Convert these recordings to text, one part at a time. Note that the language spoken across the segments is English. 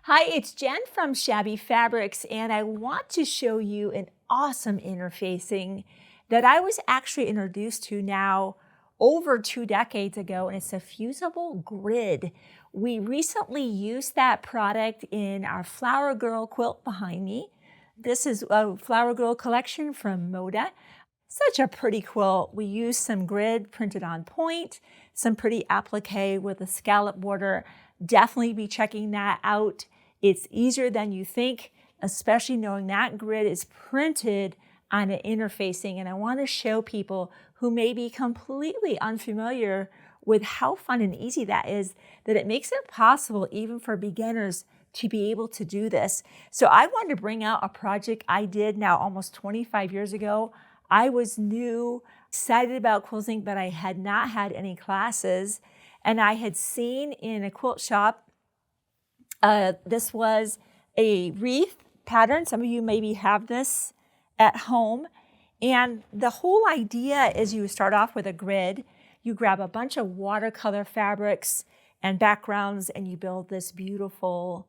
Hi, it's Jen from Shabby Fabrics, and I want to show you an awesome interfacing that I was actually introduced to now over 2 decades ago, and it's a Fusible Grid. We recently used that product in our Flower Girl Quilt behind me. This is a Flower Girl collection from Moda. Such a pretty quilt. We used some grid printed on point, some pretty applique with a scallop border. Definitely be checking that out. It's easier than you think, especially knowing that grid is printed on an interfacing. And I want to show people who may be completely unfamiliar with how fun and easy that is, that it makes it possible even for beginners to be able to do this. So I wanted to bring out a project I did now almost 25 years ago. I was new, excited about quilting, but I had not had any classes. And I had seen in a quilt shop, this was a wreath pattern. Some of you maybe have this at home. And the whole idea is you start off with a grid. You grab a bunch of watercolor fabrics and backgrounds, and you build this beautiful,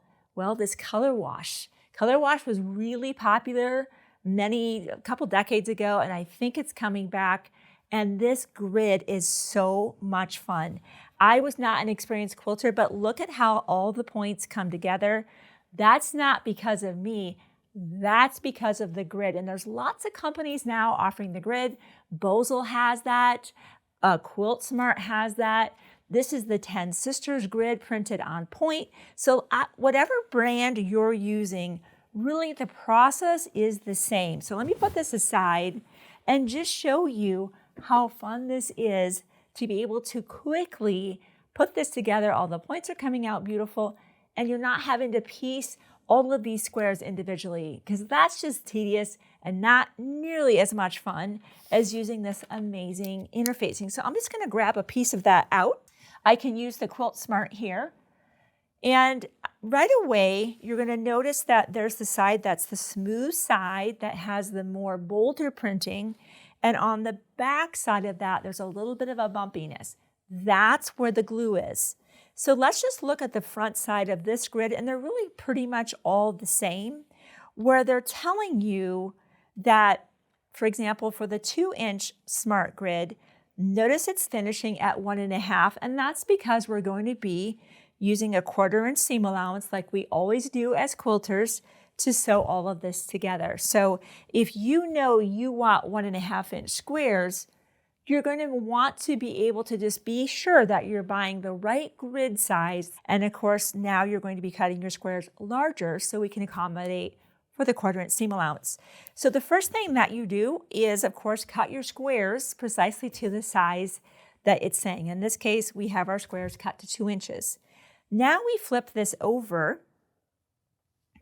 this color wash. Color wash was really popular a couple decades ago, and I think it's coming back. And this grid is so much fun. I was not an experienced quilter, but look at how all the points come together. That's not because of me. That's because of the grid. And there's lots of companies now offering the grid. Bosel has that. Quilt Smart has that. This is the TenSisters Grid printed on point. So whatever brand you're using, really the process is the same. So let me put this aside and just show you how fun this is to be able to quickly put this together. All the points are coming out beautiful, and you're not having to piece all of these squares individually, because that's just tedious and not nearly as much fun as using this amazing interfacing. So I'm just going to grab a piece of that out. I can use the Quilt Smart here. And right away, you're going to notice that there's the side that's the smooth side that has the more bolder printing. And on the back side of that, there's a little bit of a bumpiness. That's where the glue is. So let's just look at the front side of this grid, and they're really pretty much all the same, where they're telling you that, for example, for the 2-inch Smart Grid, notice it's finishing at 1.5, and that's because we're going to be using a 1/4-inch seam allowance like we always do as quilters to sew all of this together. So if you know you want 1.5-inch squares, you're going to want to be able to just be sure that you're buying the right grid size. And of course, now you're going to be cutting your squares larger so we can accommodate for the 1/4-inch seam allowance. So the first thing that you do is, of course, cut your squares precisely to the size that it's saying. In this case, we have our squares cut to 2 inches. Now we flip this over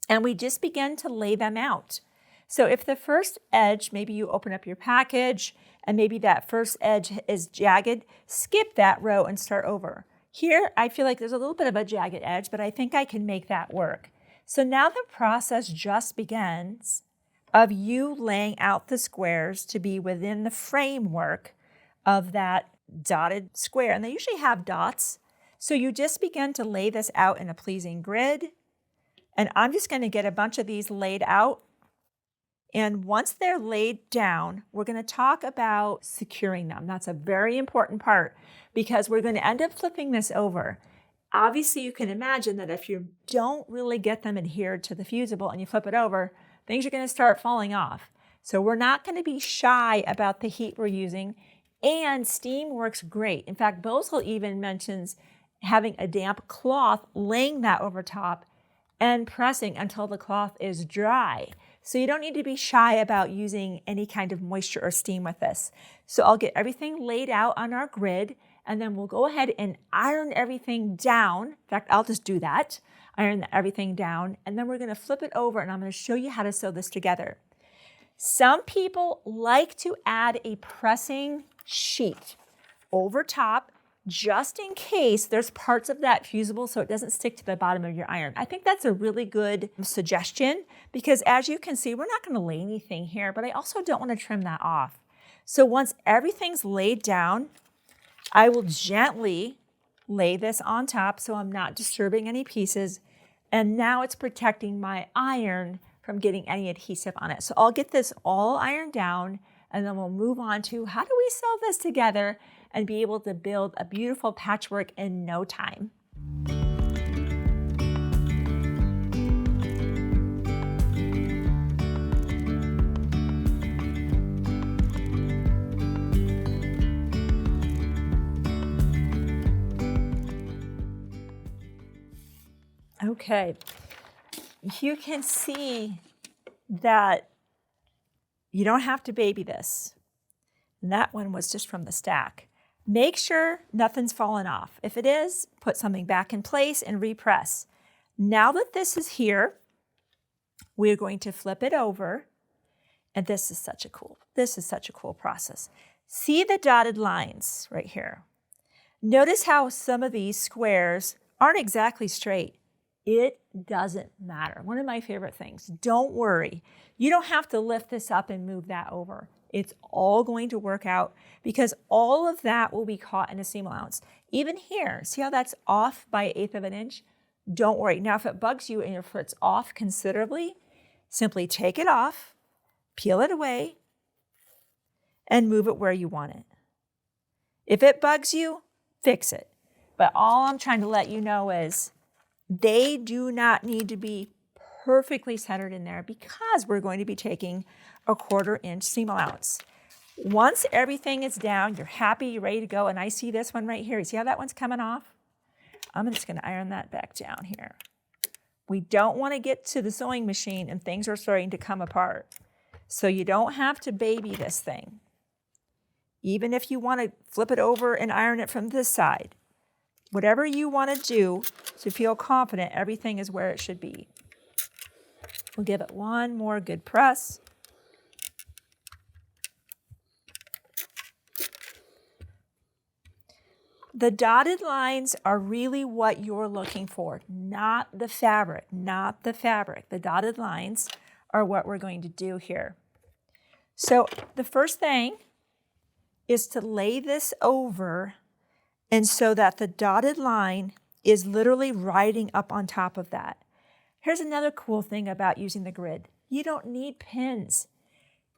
and we just begin to lay them out. So if the first edge, maybe you open up your package and maybe that first edge is jagged, skip that row and start over. Here, I feel like there's a little bit of a jagged edge, but I think I can make that work. So now the process just begins of you laying out the squares to be within the framework of that dotted square. And they usually have dots. So you just begin to lay this out in a pleasing grid. And I'm just going to get a bunch of these laid out. And once they're laid down, we're going to talk about securing them. That's a very important part because we're going to end up flipping this over. Obviously, you can imagine that if you don't really get them adhered to the fusible and you flip it over, things are going to start falling off. So we're not going to be shy about the heat we're using, and steam works great. In fact, Bosel even mentions having a damp cloth, laying that over top and pressing until the cloth is dry. So you don't need to be shy about using any kind of moisture or steam with this. So I'll get everything laid out on our grid, and then we'll go ahead and iron everything down. In fact, I'll just do that, iron everything down, and then we're going to flip it over, and I'm going to show you how to sew this together. Some people like to add a pressing sheet over top, just in case there's parts of that fusible so it doesn't stick to the bottom of your iron. I think that's a really good suggestion because as you can see, we're not going to lay anything here, but I also don't want to trim that off. So once everything's laid down, I will gently lay this on top so I'm not disturbing any pieces. And now it's protecting my iron from getting any adhesive on it. So I'll get this all ironed down, and then we'll move on to how do we sew this together and be able to build a beautiful patchwork in no time. Okay, you can see that you don't have to baby this. And that one was just from the stack. Make sure nothing's fallen off. If it is, put something back in place and repress. Now that this is here, we're going to flip it over. And this is such a cool process. See the dotted lines right here. Notice how some of these squares aren't exactly straight. It doesn't matter. One of my favorite things. Don't worry. You don't have to lift this up and move that over. It's all going to work out because all of that will be caught in a seam allowance. Even here, see how that's off by 1/8 of an inch? Don't worry. Now, if it bugs you and if it's off considerably, simply take it off, peel it away, and move it where you want it. If it bugs you, fix it. But all I'm trying to let you know is they do not need to be perfectly centered in there because we're going to be taking a 1/4 inch seam allowance. Once everything is down, you're happy, you're ready to go, and I see this one right here. You see how that one's coming off? I'm just gonna iron that back down here. We don't wanna get to the sewing machine and things are starting to come apart. So you don't have to baby this thing. Even if you wanna flip it over and iron it from this side, whatever you want to do to feel confident everything is where it should be. We'll give it one more good press. The dotted lines are really what you're looking for, not the fabric, not the fabric. The dotted lines are what we're going to do here. So the first thing is to lay this over and so that the dotted line is literally riding up on top of that. Here's another cool thing about using the grid. You don't need pins.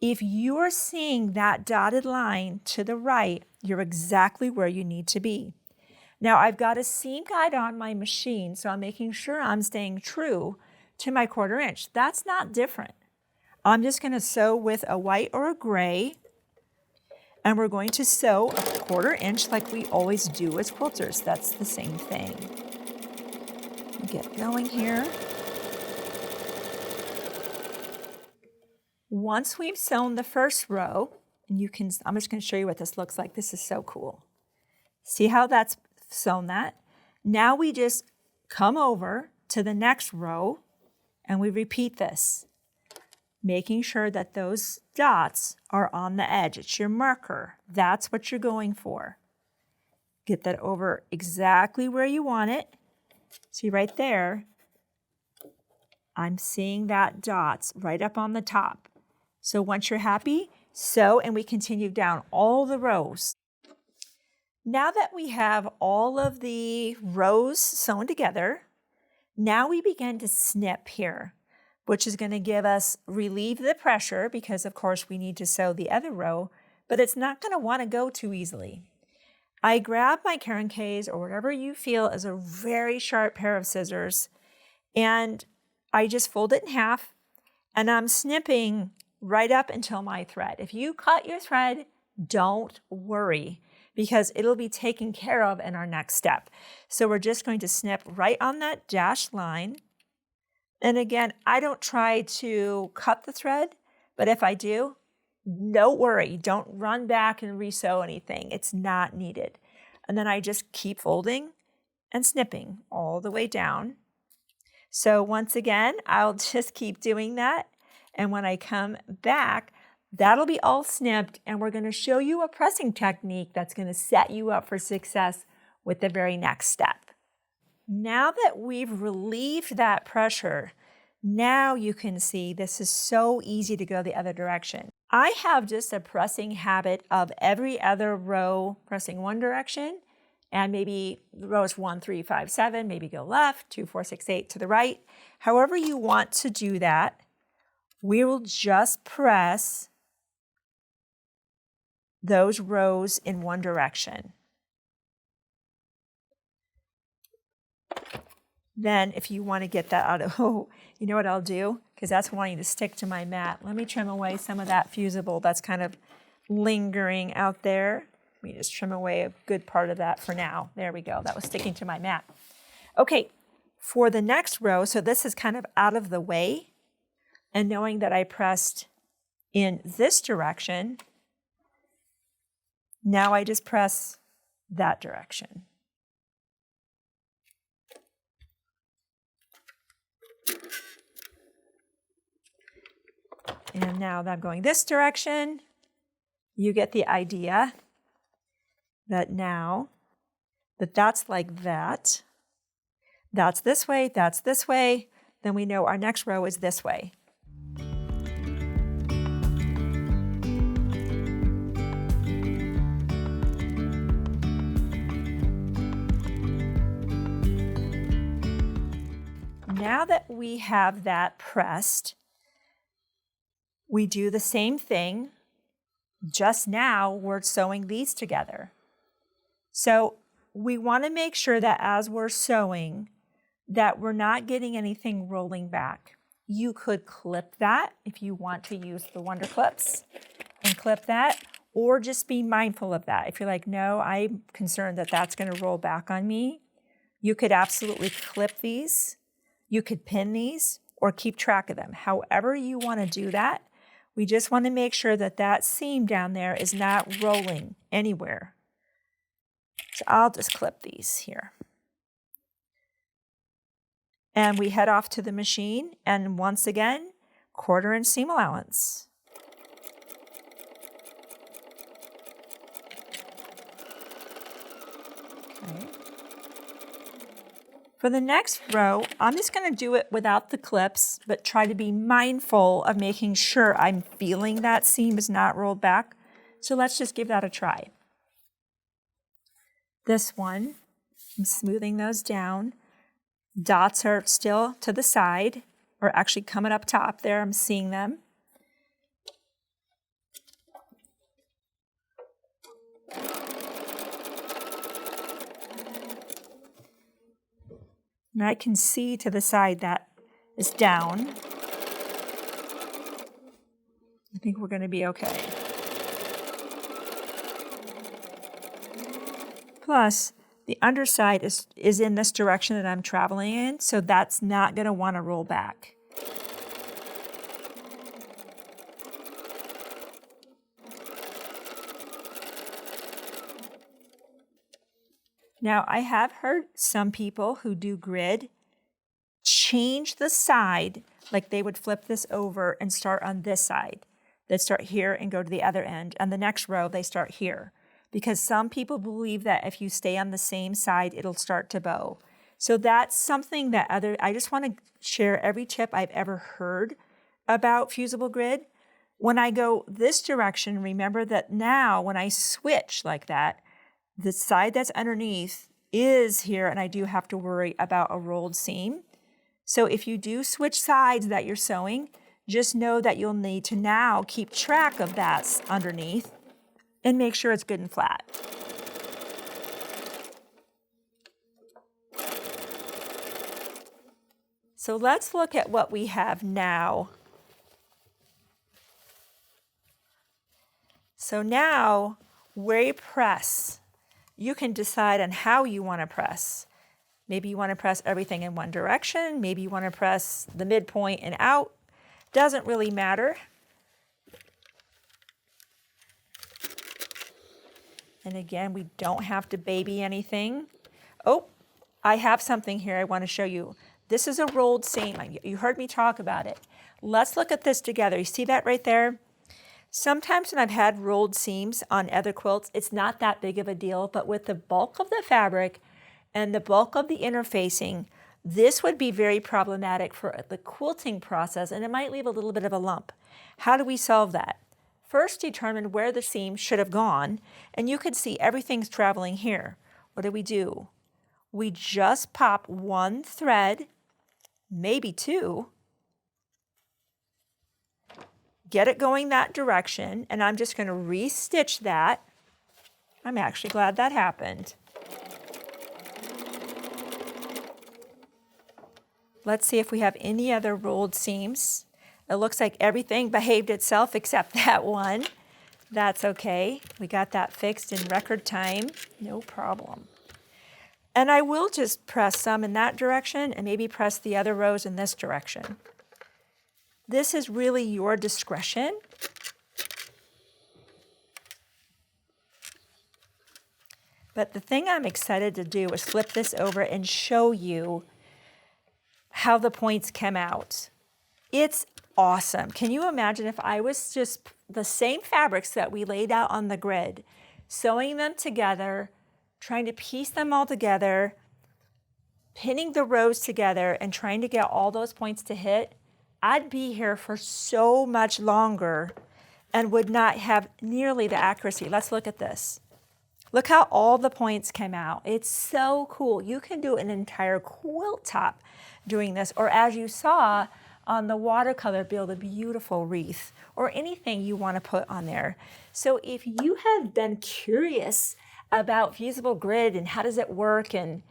If you're seeing that dotted line to the right, you're exactly where you need to be. Now I've got a seam guide on my machine, so I'm making sure I'm staying true to my 1/4 inch. That's not different. I'm just gonna sew with a white or a gray, and we're going to sew a 1/4 inch like we always do as quilters. That's the same thing. Get going here. Once we've sewn the first row, and I'm just gonna show you what this looks like. This is so cool. See how that's sewn that? Now we just come over to the next row and we repeat this, making sure that those dots are on the edge. It's your marker. That's what you're going for. Get that over exactly where you want it. See right there, I'm seeing that dots right up on the top. So once you're happy, sew, and we continue down all the rows. Now that we have all of the rows sewn together, now we begin to snip here, which is going to give us relieve the pressure because of course we need to sew the other row, but it's not going to want to go too easily. I grab my Karen K's or whatever you feel is a very sharp pair of scissors, and I just fold it in half, and I'm snipping right up until my thread. If you cut your thread, don't worry because it'll be taken care of in our next step. So we're just going to snip right on that dashed line. And again, I don't try to cut the thread, but if I do, don't worry. Don't run back and re-sew anything. It's not needed. And then I just keep folding and snipping all the way down. So once again, I'll just keep doing that. And when I come back, that'll be all snipped, and we're going to show you a pressing technique that's going to set you up for success with the very next step. Now that we've relieved that pressure, now you can see this is so easy to go the other direction. I have just a pressing habit of every other row pressing one direction and maybe rows 1, 3, 5, 7, maybe go left, 2, 4, 6, 8 to the right. However you want to do that, we will just press those rows in one direction. Then if you want to get that out of, oh, you know what I'll do? Because that's wanting to stick to my mat. Let me trim away some of that fusible that's kind of lingering out there. Let me just trim away a good part of that for now. There we go. That was sticking to my mat. Okay, for the next row, so this is kind of out of the way, and knowing that I pressed in this direction, now I just press that direction. And now that I'm going this direction, you get the idea that now that that's like that, that's this way, then we know our next row is this way. Now that we have that pressed, we do the same thing, just now we're sewing these together. So we want to make sure that as we're sewing, that we're not getting anything rolling back. You could clip that if you want to use the Wonder Clips and clip that, or just be mindful of that. If you're like, no, I'm concerned that that's going to roll back on me, you could absolutely clip these. You could pin these or keep track of them. However you want to do that, we just want to make sure that that seam down there is not rolling anywhere. So I'll just clip these here. And we head off to the machine, and once again, 1/4 inch seam allowance. Okay. For the next row, I'm just going to do it without the clips, but try to be mindful of making sure I'm feeling that seam is not rolled back. So let's just give that a try. This one, I'm smoothing those down. Dots are still to the side, or actually coming up top there, I'm seeing them. And I can see to the side that is down. I think we're going to be okay. Plus, the underside is in this direction that I'm traveling in, so that's not going to want to roll back. Now, I have heard some people who do grid change the side, like they would flip this over and start on this side. They'd start here and go to the other end, and the next row they start here. Because some people believe that if you stay on the same side, it'll start to bow. So that's something that I just want to share every tip I've ever heard about Fusible Grid. When I go this direction, remember that now when I switch like that, the side that's underneath is here, and I do have to worry about a rolled seam. So if you do switch sides that you're sewing, just know that you'll need to now keep track of that underneath and make sure it's good and flat. So let's look at what we have now. So now, where you press, you can decide on how you want to press. Maybe you want to press everything in one direction. Maybe you want to press the midpoint and out. Doesn't really matter. And again, we don't have to baby anything. Oh, I have something here I want to show you. This is a rolled seam. You heard me talk about it. Let's look at this together. You see that right there? Sometimes when I've had rolled seams on other quilts, it's not that big of a deal, but with the bulk of the fabric and the bulk of the interfacing, this would be very problematic for the quilting process, and it might leave a little bit of a lump. How do we solve that? First, determine where the seam should have gone, and you could see everything's traveling here. what do? We just pop one thread, maybe two, get it going that direction, and I'm just going to re-stitch that. I'm actually glad that happened. Let's see if we have any other rolled seams. It looks like everything behaved itself except that one. That's okay. We got that fixed in record time. No problem. And I will just press some in that direction and maybe press the other rows in this direction. This is really your discretion. But the thing I'm excited to do is flip this over and show you how the points came out. It's awesome. Can you imagine if I was just the same fabrics that we laid out on the grid, sewing them together, trying to piece them all together, pinning the rows together and trying to get all those points to hit? I'd be here for so much longer and would not have nearly the accuracy. Let's look at this. Look how all the points came out. It's so cool. You can do an entire quilt top doing this, or as you saw on the watercolor, build a beautiful wreath or anything you want to put on there. So if you have been curious about Fusible Grid and how does it work, and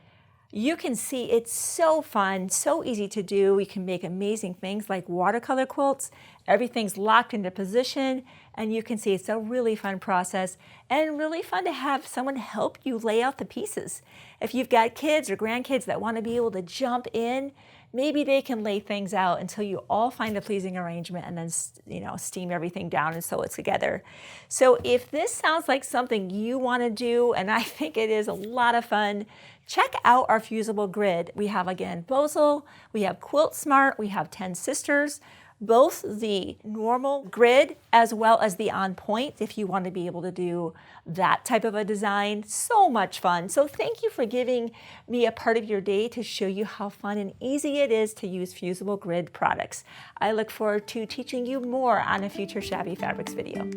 you can see it's so fun, so easy to do. You can make amazing things like watercolor quilts. Everything's locked into position, and you can see it's a really fun process and really fun to have someone help you lay out the pieces. If you've got kids or grandkids that want to be able to jump in, maybe they can lay things out until you all find a pleasing arrangement and then, steam everything down and sew it together. So if this sounds like something you want to do, and I think it is a lot of fun, check out our Fusible Grid. We have, again, Bosal, we have Quilt Smart, we have TenSisters, both the normal grid as well as the on point if you want to be able to do that type of a design. So much fun. So thank you for giving me a part of your day to show you how fun and easy it is to use Fusible Grid products. I look forward to teaching you more on a future Shabby Fabrics video.